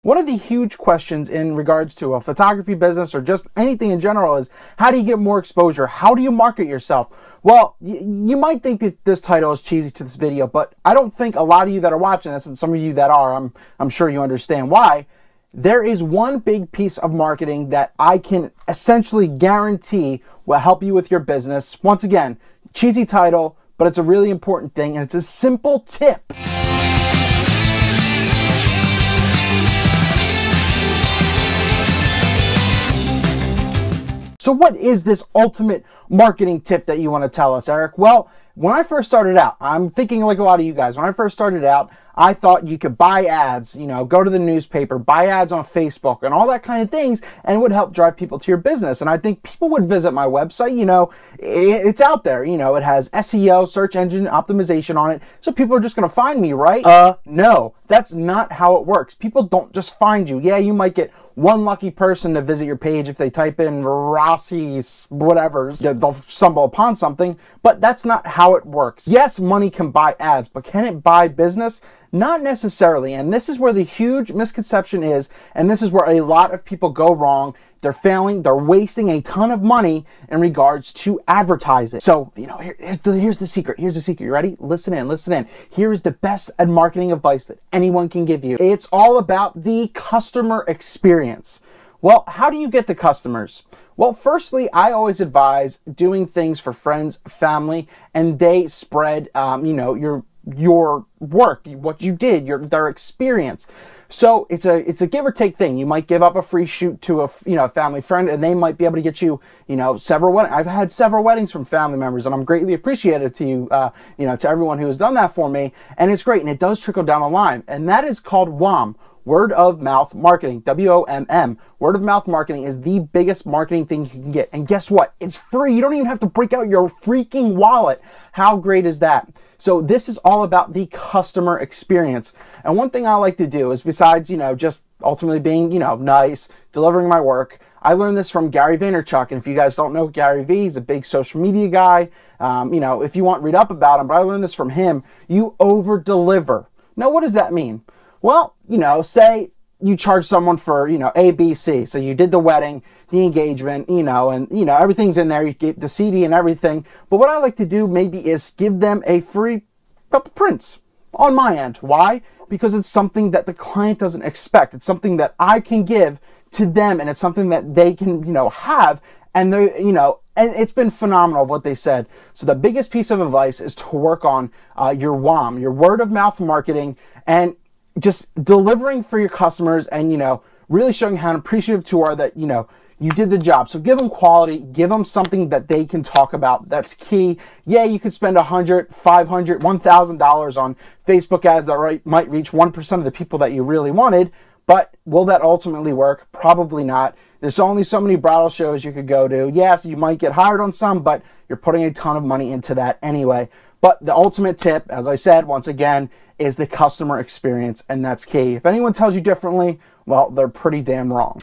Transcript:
One of the huge questions in regards to a photography business or just anything in general is, how do you get more exposure? How do you market yourself? Well, you might think that this title is cheesy to this video, but I don't think a lot of you that are watching this, and some of you that are, I'm sure you understand why. There is one big piece of marketing that I can essentially guarantee will help you with your business. Once again, cheesy title, but it's a really important thing, and it's a simple tip. So what is this ultimate marketing tip that you want to tell us, Eric? Well, when I first started out, I'm thinking like a lot of you guys, when I first started out, I thought you could buy ads, go to the newspaper, buy ads on Facebook and all that kind of things, and it would help drive people to your business. And I think people would visit my website, it's out there, it has SEO, search engine optimization on it. So people are just going to find me, right? No, that's not how it works. People don't just find you. Yeah, you might get one lucky person to visit your page if they type in Rossi's whatever, they'll stumble upon something, but that's not how it works. Yes, money can buy ads, but can it buy business? Not necessarily, and this is where the huge misconception is, and this is where a lot of people go wrong. They're failing, they're wasting a ton of money in regards to advertising. So, here's the secret. Here's the secret. You ready? Listen in. Here is the best marketing advice that anyone can give you. It's all about the customer experience. Well, how do you get the customers? Well, firstly, I always advise doing things for friends, family, and they spread, your work, what you did, their experience. So it's a give or take thing. You might give up a free shoot to a family friend, and they might be able to get you several weddings. I've had several weddings from family members, and I'm greatly appreciative to you to everyone who has done that for me, and it's great, and it does trickle down the line, and that is called WOM. Word of mouth marketing, WOMM. Word of mouth marketing is the biggest marketing thing you can get. And guess what? It's free. You don't even have to break out your freaking wallet. How great is that? So this is all about the customer experience. And one thing I like to do is, besides, just ultimately being, nice, delivering my work, I learned this from Gary Vaynerchuk. And if you guys don't know Gary V, he's a big social media guy. If you want, read up about him, but I learned this from him. You over-deliver. Now, what does that mean? Well, say you charge someone for, A, B, C. So you did the wedding, the engagement, and, everything's in there. You get the CD and everything. But what I like to do maybe is give them a free couple prints on my end. Why? Because it's something that the client doesn't expect. It's something that I can give to them, and it's something that they can, have. And they, and it's been phenomenal what they said. So the biggest piece of advice is to work on your WOM, your word of mouth marketing, and just delivering for your customers, and really showing how appreciative you are that you did the job. So give them quality, give them something that they can talk about. That's key. Yeah, you could spend $100, $500, $1,000 on Facebook ads that might reach 1% of the people that you really wanted, but will that ultimately work? Probably not. There's only so many bridal shows you could go to. Yes, you might get hired on some, but you're putting a ton of money into that anyway. But the ultimate tip, as I said, once again, is the customer experience, and that's key. If anyone tells you differently, well, they're pretty damn wrong.